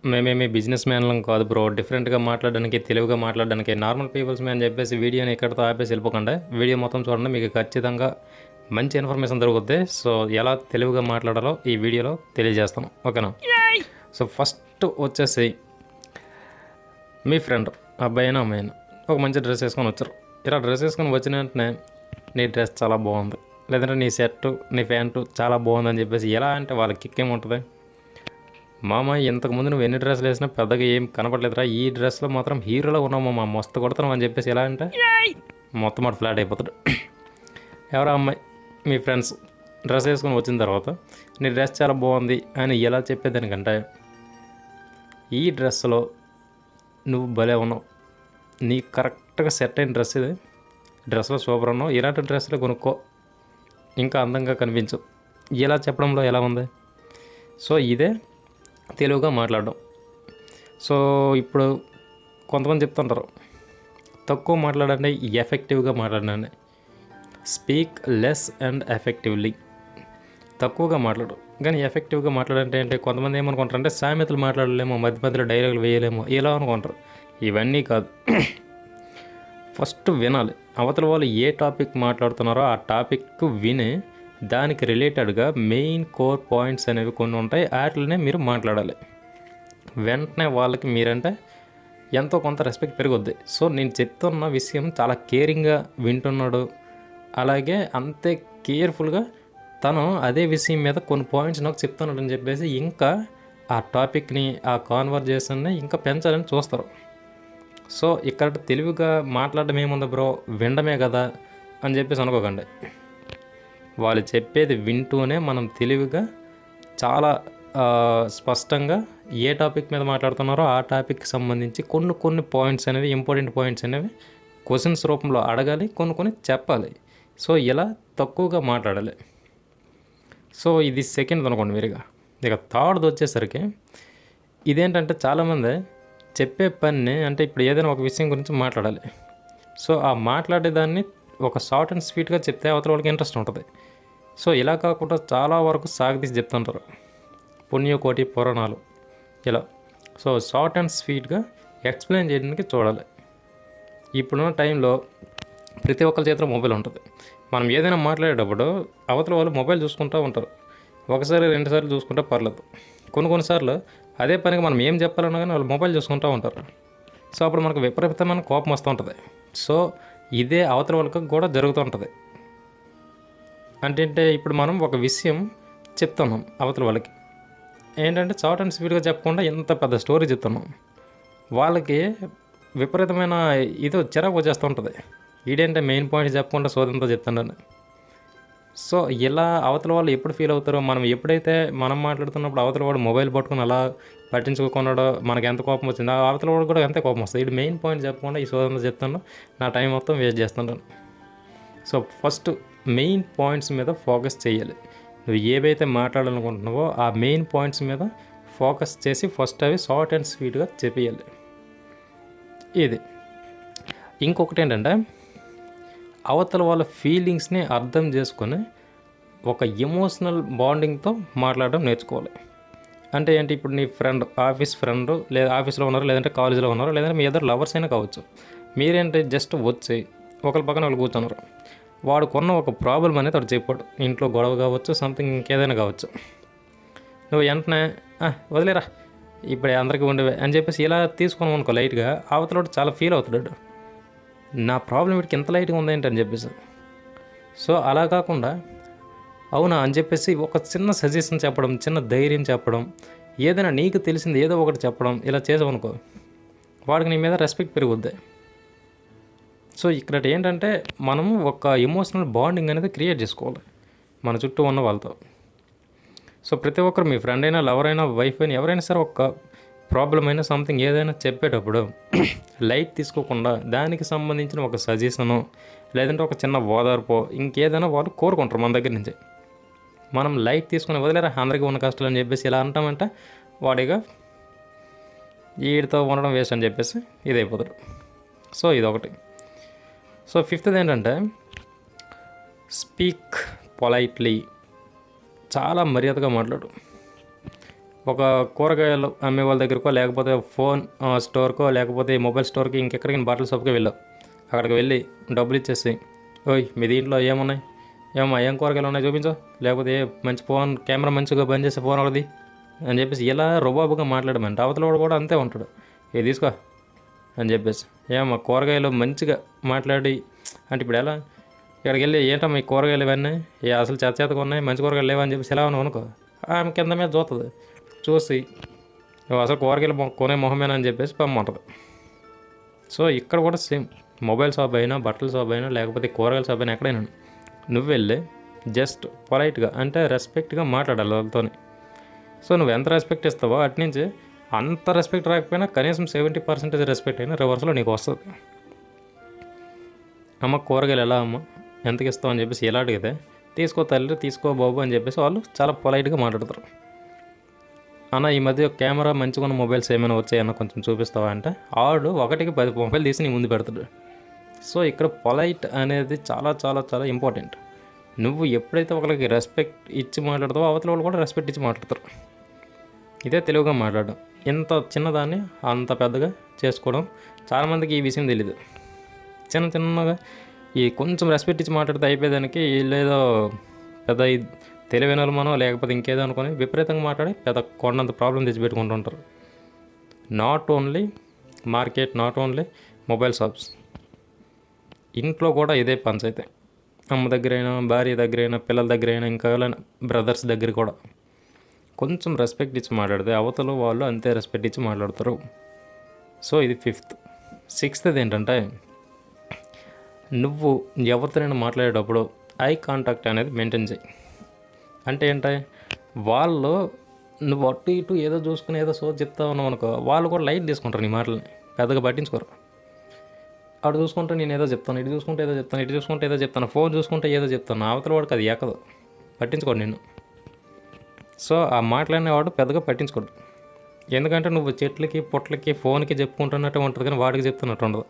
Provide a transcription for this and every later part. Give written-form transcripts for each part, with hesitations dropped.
మేమేమి బిజినెస్ మ్యాన్లం కాదు బ్రో. డిఫరెంట్‌గా మాట్లాడడానికి, తెలివిగా మాట్లాడడానికి నార్మల్ పీపుల్స్‌మే అని చెప్పేసి వీడియోని ఇక్కడితో ఆపేసి వెళ్ళిపోకండి. వీడియో మొత్తం చూడండి. మీకు ఖచ్చితంగా మంచి ఇన్ఫర్మేషన్ దొరుకుద్ది. సో, ఎలా తెలివిగా మాట్లాడాలో ఈ వీడియోలో తెలియజేస్తాను. ఓకేనా? సో, ఫస్ట్ వచ్చేసి మీ ఫ్రెండ్ అబ్బాయినా, అమ్మాయినా ఒక మంచి డ్రెస్ వేసుకొని వచ్చారు. ఇలా డ్రెస్ వేసుకొని వచ్చిన వెంటనే నీ డ్రెస్ చాలా బాగుంది, లేదంటే నీ షర్టు, నీ ప్యాంటు చాలా బాగుందని చెప్పేసి ఎలా అంటే వాళ్ళకి కిక్ ఏముంటుంది? మామ ఇంతకుముందు నువ్వు ఎన్ని డ్రెస్సులు వేసినా పెద్దగా ఏం కనపడలేదురా, ఈ డ్రెస్లో మాత్రం హీరోలో ఉన్నావు మామ, మస్తు కొడుతున్నావు అని చెప్పేసి ఎలా అంటే మొత్తం మాట ఫ్లాట్ అయిపోతాడు. ఎవరో అమ్మాయి మీ ఫ్రెండ్స్ డ్రెస్ వేసుకొని వచ్చిన తర్వాత నీ డ్రెస్ చాలా బాగుంది అని ఎలా చెప్పేదానికంటే, ఈ డ్రెస్లో నువ్వు భలే ఉన్నావు, నీ కరెక్ట్గా సెట్ అయిన డ్రెస్ ఇది, డ్రెస్లో సూపర్ ఉన్నావు, ఇలాంటి డ్రెస్సులు కొనుక్కో, ఇంకా అందంగా కనిపించు, ఇలా చెప్పడంలో ఎలా ఉంది? సో ఇదే తెలుగుగా మాట్లాడడం. సో ఇప్పుడు కొంతమంది చెప్తుంటారు తక్కువ మాట్లాడండి, ఎఫెక్టివ్గా మాట్లాడండి. Speak less and effectively. తక్కువగా మాట్లాడు కానీ ఎఫెక్టివ్గా మాట్లాడంటే ఏంటి? కొంతమంది ఏమనుకుంటారంటే సామెతలు మాట్లాడలేమో, మధ్య మధ్యలో డైలాగులు వేయలేమో, ఇలా అనుకుంటారు. ఇవన్నీ కాదు. ఫస్ట్ వినాలి. అవతల వాళ్ళు ఏ టాపిక్ మాట్లాడుతున్నారో ఆ టాపిక్ విని దానికి రిలేటెడ్గా మెయిన్ కోర్ పాయింట్స్ అనేవి కొన్ని ఉంటాయి, వాటినే మీరు మాట్లాడాలి. వెంటనే వాళ్ళకి మీరంటే ఎంతో కొంత రెస్పెక్ట్ పెరుగుద్ది. సో నేను చెప్తున్న విషయం చాలా కేరింగ్గా వింటున్నాడు, అలాగే అంతే కేర్ఫుల్గా తను అదే విషయం మీద కొన్ని పాయింట్స్ నాకు చెప్తున్నాడు అని చెప్పేసి ఇంకా ఆ టాపిక్ని, ఆ కాన్వర్జేషన్ని ఇంకా పెంచాలని చూస్తారు. సో ఇక్కడ తెలివిగా మాట్లాడడం ఏముంది బ్రో, వినడమే కదా అని చెప్పేసి అనుకోకండి. వాళ్ళు చెప్పేది వింటూనే మనం తెలివిగా చాలా స్పష్టంగా ఏ టాపిక్ మీద మాట్లాడుతున్నారో ఆ టాపిక్కి సంబంధించి కొన్ని పాయింట్స్ అనేవి, ఇంపార్టెంట్ పాయింట్స్ అనేవి క్వశ్చన్స్ రూపంలో అడగాలి, కొన్ని చెప్పాలి. సో ఇలా తక్కువగా మాట్లాడాలి. సో ఇది సెకండ్ అనుకోండి మీరుగా. ఇక థర్డ్ది వచ్చేసరికి ఇదేంటంటే చాలామంది చెప్పే పని అంటే ఇప్పుడు ఏదైనా ఒక విషయం గురించి మాట్లాడాలి. సో ఆ మాట్లాడేదాన్ని ఒక షార్ట్ అండ్ స్వీట్గా చెప్తే అవతల వాళ్ళకి ఇంట్రెస్ట్ ఉంటుంది. సో ఇలా కాకుండా చాలా వరకు సాగదీసి చెప్తుంటారు, పుణ్యకోటి పురాణాలు ఇలా. సో షార్ట్ అండ్ స్వీట్గా ఎక్స్ప్లెయిన్ చేయడానికి చూడాలి. ఇప్పుడున్న టైంలో ప్రతి ఒక్కరి చేతిలో మొబైల్ ఉంటుంది. మనం ఏదైనా మాట్లాడేటప్పుడు అవతల వాళ్ళు మొబైల్ చూసుకుంటూ ఉంటారు. ఒకసారి రెండుసార్లు చూసుకుంటే పర్లేదు. కొన్నిసార్లు అదే పనికి మనం ఏం చెప్పాలన్నా కానీ వాళ్ళు మొబైల్ చూసుకుంటూ ఉంటారు. సో అప్పుడు మనకు విపరీతమైన కోపం వస్తూ ఉంటుంది. సో ఇదే అవతల వాళ్ళకి కూడా జరుగుతూ ఉంటుంది. అంటే ఇప్పుడు మనం ఒక విషయం చెప్తున్నాం అవతల వాళ్ళకి, ఏంటంటే షార్ట్ అండ్ స్వీట్గా చెప్పకుండా ఎంత పెద్ద స్టోరీ చెప్తున్నాం, వాళ్ళకి విపరీతమైన ఇది చిరాకు వచ్చేస్తూ ఉంటుంది. ఈడేంటే మెయిన్ పాయింట్ చెప్పకుండా సోదంతో చెప్తున్నాను. సో ఇలా అవతల వాళ్ళు ఎప్పుడు ఫీల్ అవుతారో, మనం ఎప్పుడైతే మనం మాట్లాడుతున్నప్పుడు అవతల వాడు మొబైల్ పట్టుకుని అలా పట్టించుకోకున్నాడో మనకి ఎంత కోపం వచ్చిందో అవతల వాడు కూడా ఎంత కోపం వస్తుంది. ఇది మెయిన్ పాయింట్ చెప్పకుండా ఈ సోదంతో చెప్తాను, నా టైం మొత్తం వేస్ట్ చేస్తున్నాను. సో ఫస్ట్ మెయిన్ పాయింట్స్ మీద ఫోకస్ చేయాలి. నువ్వు ఏవైతే మాట్లాడాలనుకుంటున్నావో ఆ మెయిన్ పాయింట్స్ మీద ఫోకస్ చేసి ఫస్ట్ అవి షార్ట్ అండ్ స్వీట్గా చెప్పేయాలి. ఇది ఇంకొకటి ఏంటంటే అవతల వాళ్ళ ఫీలింగ్స్ని అర్థం చేసుకొని ఒక ఎమోషనల్ బాండింగ్తో మాట్లాడడం నేర్చుకోవాలి. అంటే ఏంటి, ఇప్పుడు నీ ఫ్రెండ్, ఆఫీస్ ఫ్రెండ్, లేదా ఆఫీస్లో ఉన్నారు, లేదంటే కాలేజీలో ఉన్నారు, లేదంటే మీ ఇద్దరు లవర్స్ అయినా కావచ్చు. మీరేంటి జస్ట్ వచ్చి ఒకరి పక్కన వాళ్ళు కూర్చున్నారు, వాడుకున్న ఒక ప్రాబ్లం అనేది వాడు చెప్పాడు, ఇంట్లో గొడవ కావచ్చు, సంథింగ్ ఇంకేదైనా కావచ్చు. నువ్వు వెంటనే వదిలేరా ఇప్పుడు అందరికీ ఉండేవే అని చెప్పేసి ఇలా తీసుకున్నాం అనుకో లైట్గా, అవతల చాలా ఫీల్ అవుతాడు, నా ప్రాబ్లం వీడికి ఎంత లైట్గా ఉందేంటి అని చెప్పేసి. సో అలా కాకుండా అవునా అని చెప్పేసి ఒక చిన్న సజెషన్ చెప్పడం, చిన్న ధైర్యం చెప్పడం, ఏదైనా నీకు తెలిసింది ఏదో ఒకటి చెప్పడం, ఇలా చేసామనుకో వాడికి నీ మీద రెస్పెక్ట్ పెరుగుద్ది. సో ఇక్కడ ఏంటంటే మనము ఒక ఎమోషనల్ బాండింగ్ అనేది క్రియేట్ చేసుకోవాలి మన చుట్టూ ఉన్న వాళ్ళతో. సో ప్రతి ఒక్కరు, మీ ఫ్రెండ్ అయినా, లవర్ అయినా, వైఫ్ అయినా, ఎవరైనా సరే ఒక ప్రాబ్లం అయినా సంథింగ్ ఏదైనా చెప్పేటప్పుడు లైట్ తీసుకోకుండా దానికి సంబంధించిన ఒక సజెషను, లేదంటే ఒక చిన్న ఓదార్పో, ఇంకేదైనా వాళ్ళు కోరుకుంటారు మన దగ్గర నుంచి. మనం లైట్ తీసుకుని వదిలేరా అందరికీ ఉన్న కష్టాలు అని చెప్పేసి ఇలా అంటామంటే వాడిగా వీడితో ఉండడం వేస్ట్ అని చెప్పేసి ఇదైపోతాడు. సో ఇదొకటి. సో ఫిఫ్త్ది ఏంటంటే స్పీక్ పొలైట్లీ. చాలా మర్యాదగా మాట్లాడు. ఒక కూరగాయలు అమ్మే వాళ్ళ దగ్గరకో లేకపోతే ఫోన్ స్టోర్కో లేకపోతే మొబైల్ స్టోర్కి ఇంకెక్కడికి బట్టల షాప్కి వెళ్ళావు. అక్కడికి వెళ్ళి డబ్బులు ఇచ్చేసి, ఓయ్ మీ దీంట్లో ఏమున్నాయి, ఏమమ్మా ఏం కూరగాయలు ఉన్నాయి చూపించు, లేకపోతే మంచి ఫోన్ కెమెరా మంచిగా బంద్ చేసే ఫోన్ ఒకటి అని చెప్పేసి ఇలా రుబాబుగా మాట్లాడమంటే అవతల వాడు కూడా అంతే ఉంటాడు. ఇది తీసుకో అని చెప్పేసి ఏమమ్మా కూరగాయలు మంచిగా మాట్లాడి అంటే ఇప్పుడు ఎలా ఇక్కడికి వెళ్ళి ఏంటమ్మా ఈ కూరగాయలు ఇవన్నీ అసలు చేతగా ఉన్నాయి, మంచి కూరగాయలు లేవని చెప్పేసి ఎలా ఉన్నావు అనుకో, ఆమె కింద మీద చూస్తుంది. చూసి అసలు కూరగాయలు కొనే మొహమేనా అని చెప్పేసి పంపమంటుంది. సో ఇక్కడ కూడా సేమ్, మొబైల్ షాప్ అయినా బట్టల షాప్ అయినా లేకపోతే కూరగాయల షాప్ అయినా ఎక్కడైనా నువ్వు వెళ్ళి జస్ట్ పొలైట్గా అంటే రెస్పెక్ట్గా మాట్లాడాలి వాళ్ళతోని. సో నువ్వు ఎంత రెస్పెక్ట్ ఇస్తావో అట్నుంచి అంత రెస్పెక్ట్ రాకపోయినా కనీసం 70% రెస్పెక్ట్ అయినా రివర్స్లో నీకు వస్తుంది. అమ్మ కూరగాయలు ఎలా అమ్మ ఎంతకి ఇస్తావు అని చెప్పేసి ఎలా అడిగితే, తీసుకో తల్లి తీసుకో బాబు అని చెప్పేసి వాళ్ళు చాలా పొలైట్గా మాట్లాడతారు. అన్న ఈ మధ్య కెమెరా మంచిగా ఉన్న మొబైల్స్ ఏమైనా వచ్చాయన్న కొంచెం చూపిస్తావా అంటే ఆడు 1కి 10 మొబైల్ తీసి నీ ముందు పెడతాడు. సో ఇక్కడ పొలైట్ అనేది చాలా చాలా చాలా ఇంపార్టెంట్. నువ్వు ఎప్పుడైతే ఒకరికి రెస్పెక్ట్ ఇచ్చి మాట్లాడతావో అవతల వాళ్ళు కూడా రెస్పెక్ట్ ఇచ్చి మాట్లాడతారు. ఇదే తెలుగుగా మాట్లాడడం. ఇంత చిన్నదాన్ని అంత పెద్దగా చేసుకోవడం చాలామందికి ఈ విషయం తెలీదు. చిన్నగా ఈ కొంచెం రెస్పెక్ట్ ఇచ్చి మాట్లాడితే అయిపోయేదానికి వీళ్ళేదో పెద్ద తెలివైన వాళ్ళు మనం లేకపోతే ఇంకేదో అనుకొని విపరీతంగా మాట్లాడి పెద్ద కొండంత ప్రాబ్లం తెచ్చిపెట్టుకుంటుంటారు. Not only market, not only mobile shops, ఇంట్లో కూడా ఇదే పంచాయితీ. అమ్మ దగ్గరైనా, భార్య దగ్గరైనా, పిల్లల దగ్గరైనా, ఇంకా బ్రదర్స్ దగ్గర కూడా కొంచెం రెస్పెక్ట్ ఇచ్చి మాట్లాడితే అవతల వాళ్ళు అంతే రెస్పెక్ట్ ఇచ్చి మాట్లాడతారు. సో ఇది 5th. 6th ఏంటంటే నువ్వు ఎవరితోనైనా మాట్లాడేటప్పుడు ఐ కాంటాక్ట్ అనేది మెయింటైన్ చేయి. అంటే ఏంటి, వాళ్ళు నువ్వు అటు ఇటు ఏదో చూసుకుని ఏదో సో చెప్తా ఉన్నావు అనుకో, వాళ్ళు కూడా లైట్ తీసుకుంటారు నీ మాటలని, పెద్దగా పట్టించుకోరు. అటు చూసుకుంటే నేను ఏదో చెప్తాను, ఇటు చూసుకుంటే ఏదో చెప్తాను, ఇటు చూసుకుంటే ఏదో చెప్తాను, ఫోన్ చూసుకుంటే ఏదో చెప్తాను, అవతల వాడికి అది ఎక్కదు, పట్టించుకోడు నిన్ను. సో ఆ మాట్లాడినవాడు పెద్దగా పట్టించుకోడు. ఎందుకంటే నువ్వు చెట్లకి పుట్లకి ఫోన్కి చెప్పుకుంటున్నట్టు ఉంటుంది కానీ వాడికి చెప్తున్నట్టు ఉండదు.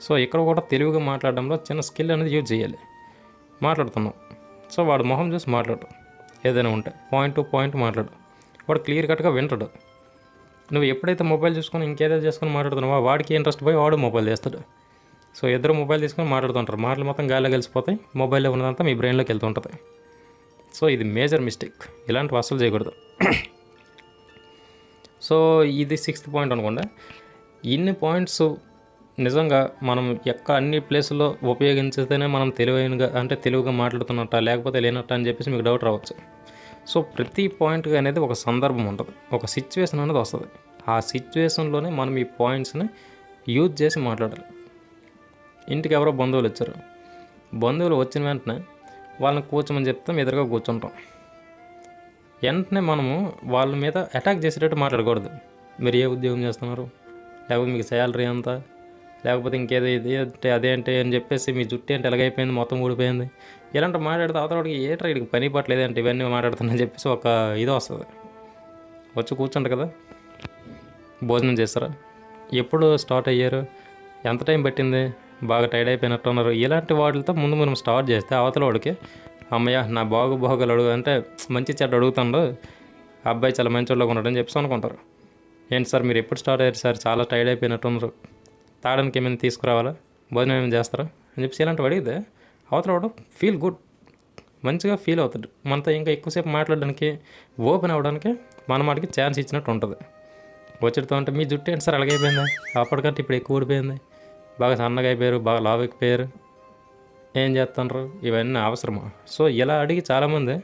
సో ఇక్కడ కూడా తెలివిగా మాట్లాడడంలో చిన్న స్కిల్ అనేది యూజ్ చేయాలి. మాట్లాడుతున్నావు, సో వాడు మొహం చూసి మాట్లాడు, ఏదైనా ఉంటే పాయింట్ టు పాయింట్ మాట్లాడు, వాడు క్లియర్ కట్గా వింటాడు. నువ్వు ఎప్పుడైతే మొబైల్ చూసుకొని ఇంకేదో చేసుకొని మాట్లాడుతున్నావో వాడికి ఇంట్రెస్ట్ పోయి వాడు మొబైల్ చేస్తాడు. సో ఇద్దరు మొబైల్ తీసుకొని మాట్లాడుతుంటారు, మాటలు మొత్తం గాలిలో కలిసిపోతాయి, మొబైల్లో ఉన్నదంతా మీ బ్రెయిన్లోకి వెళ్తుంటుంది. సో ఇది మేజర్ మిస్టేక్, ఇలాంటివి అస్సలు చేయకూడదు. సో ఇది 6th పాయింట్ అనుకోండి. ఇన్ని పాయింట్స్ నిజంగా మనం అన్ని ప్లేసుల్లో ఉపయోగించితేనే మనం తెలివిగా మాట్లాడుతున్నట్ట లేకపోతే లేనట్ట అని చెప్పేసి మీకు డౌట్ రావచ్చు. సో ప్రతి పాయింట్గా అనేది ఒక సందర్భం ఉంటుంది, ఒక సిచ్యువేషన్ అనేది వస్తుంది. ఆ సిచ్యువేషన్లోనే మనం ఈ పాయింట్స్ని యూజ్ చేసి మాట్లాడాలి. ఇంటికి ఎవరో బంధువులు వచ్చారు, బంధువులు వచ్చిన వెంటనే వాళ్ళని కూర్చోమని చెప్తాం, ఎదురుగా కూర్చుంటాం. వెంటనే మనము వాళ్ళ మీద అటాక్ చేసేటట్టు మాట్లాడకూడదు. మీరు ఏ ఉద్యోగం చేస్తున్నారు, లేకపోతే మీకు శాలరీ ఎంత, లేకపోతే ఇంకేదో ఇది అంటే అదేంటి అని చెప్పేసి మీ జుట్టు ఏంటి ఎలాగైపోయింది మొత్తం ఊడిపోయింది, ఇలాంటి మాట్లాడితే అవతలకి ఏట్రా వీడికి పని పట్టలేదు అంటే ఇవన్నీ మాట్లాడుతానని చెప్పేసి ఒక ఇది వస్తుంది. వచ్చి కూర్చుంటారు కదా, భోజనం చేస్తారా, ఎప్పుడు స్టార్ట్ అయ్యారు, ఎంత టైం పట్టింది, బాగా టైర్డ్ అయిపోయినట్టు ఉన్నారు, ఇలాంటి వాటితో ముందు మనం స్టార్ట్ చేస్తే అవతల వాడికి అమ్మయ్య నా బాగోలు అడుగు అంటే మంచి చెడ్డ అడుగుతాడు, అబ్బాయి చాలా మంచోళ్ళగా ఉన్నాడని చెప్పేసి అనుకుంటారు. ఏంటి సార్ మీరు ఎప్పుడు స్టార్ట్ అయ్యారు సార్, చాలా టైర్డ్ అయిపోయినట్టు ఉన్నారు, తాగడానికి ఏమైనా తీసుకురావాలా, భోజనం ఏమైనా చేస్తారా అని చెప్పేసి ఇలాంటివి అడిగితే అవతల వాడు ఫీల్ గుడ్, మంచిగా ఫీల్ అవుతాడు. మనతో ఇంకా ఎక్కువసేపు మాట్లాడడానికి ఓపెన్ అవ్వడానికి మన మాటకి ఛాన్స్ ఇచ్చినట్టు ఉంటుంది. వచ్చేటతో అంటే మీ జుట్టు ఏంటి సార్ అలాగైపోయింది, అప్పటికంటే ఇప్పుడు ఎక్కువ ఊడిపోయింది, బాగా సన్నగా అయిపోయారు, బాగా లావు అయిపోయారు, ఏం చేస్తున్నారు, ఇవన్నీ అవసరమా. సో ఇలా అడిగి చాలామంది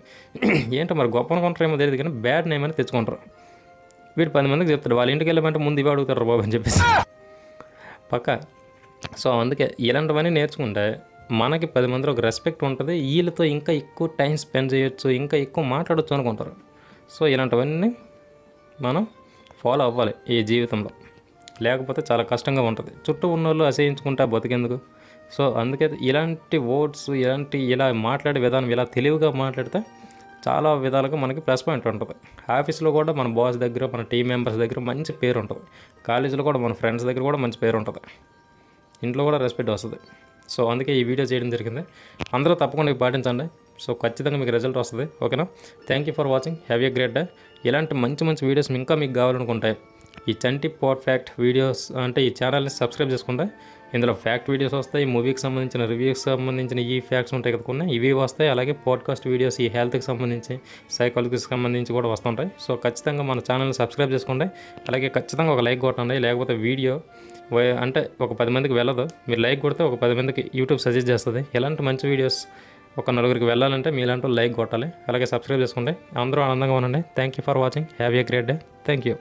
ఏంటో మరి గొప్ప అనుకుంటారేమో తెలియదు కానీ బ్యాడ్ నేమ్ అని తెచ్చుకుంటారు. వీడు 10 మందికి చెప్తాడు, వాళ్ళ ఇంటికి వెళ్ళమంటే ముందు ఇవి అడుగుతారు బాబు అని చెప్పేసి పక్క. సో అందుకే ఇలాంటివన్నీ నేర్చుకుంటే మనకి 10 మందిలో ఒక రెస్పెక్ట్ ఉంటుంది, వీళ్ళతో ఇంకా ఎక్కువ టైం స్పెండ్ చేయొచ్చు, ఇంకా ఎక్కువ మాట్లాడచ్చు అనుకుంటారు. సో ఇలాంటివన్నీ మనం ఫాలో అవ్వాలి ఈ జీవితంలో, లేకపోతే చాలా కష్టంగా ఉంటుంది. చుట్టూ ఉన్న వాళ్ళు అసహించుకుంటా బతికేందుకు. సో అందుకే ఇలాంటి వర్డ్స్ ఇలా మాట్లాడే విధానం ఇలా తెలివిగా మాట్లాడితే చాలా విధాలుగా మనకి ప్లస్ పాయింట్ ఉంటుంది. ఆఫీస్లో కూడా మన బాస్ దగ్గర, మన టీం మెంబర్స్ దగ్గర మంచి పేరు ఉంటుంది, కాలేజీలో కూడా మన ఫ్రెండ్స్ దగ్గర కూడా మంచి పేరు ఉంటుంది, ఇంట్లో కూడా రెస్పెక్ట్ వస్తుంది. సో అందుకే ఈ వీడియో చేయడం జరిగింది. అందరూ తప్పకుండా పాటించండి. సో ఖచ్చితంగా మీకు రిజల్ట్ వస్తుంది. ఓకేనా? Thank you for watching. Have a great day. ఇలాంటి మంచి మంచి వీడియోస్ ఇంకా మీకు కావాలనుకుంటే ఈ చంటి పర్ఫెక్ట్ వీడియోస్ అంటే ఈ ఛానల్ని సబ్స్క్రైబ్ చేసుకుంటే ఇందులో ఫ్యాక్ట్ వీడియోస్ వస్తాయి, మూవీకి సంబంధించిన రివ్యూకి సంబంధించిన ఈ ఫ్యాక్ట్స్ ఉంటాయి కదా కొన్ని ఇవి వస్తాయి. అలాగే పాడ్కాస్ట్ వీడియోస్ ఈ హెల్త్కి సంబంధించి సైకాలజీకి సంబంధించి కూడా వస్తుంటాయి. సో ఖచ్చితంగా మన ఛానల్ని సబ్స్క్రైబ్ చేసుకోండి. అలాగే ఖచ్చితంగా ఒక లైక్ కొట్టండి. లేకపోతే వీడియో అంటే ఒక 10 మందికి వెళ్ళదు. మీరు లైక్ కొడితే ఒక 10 మందికి యూట్యూబ్ సజెస్ట్ చేస్తుంది. ఎలాంటి మంచి వీడియోస్ ఒక నలుగురికి వెళ్ళాలంటే మీలాంటి లైక్ కొట్టాలి. అలాగే సబ్స్క్రైబ్ చేసుకోండి. అందరూ ఆనందంగా ఉండండి. Thank you for watching. Have a great day. Thank you.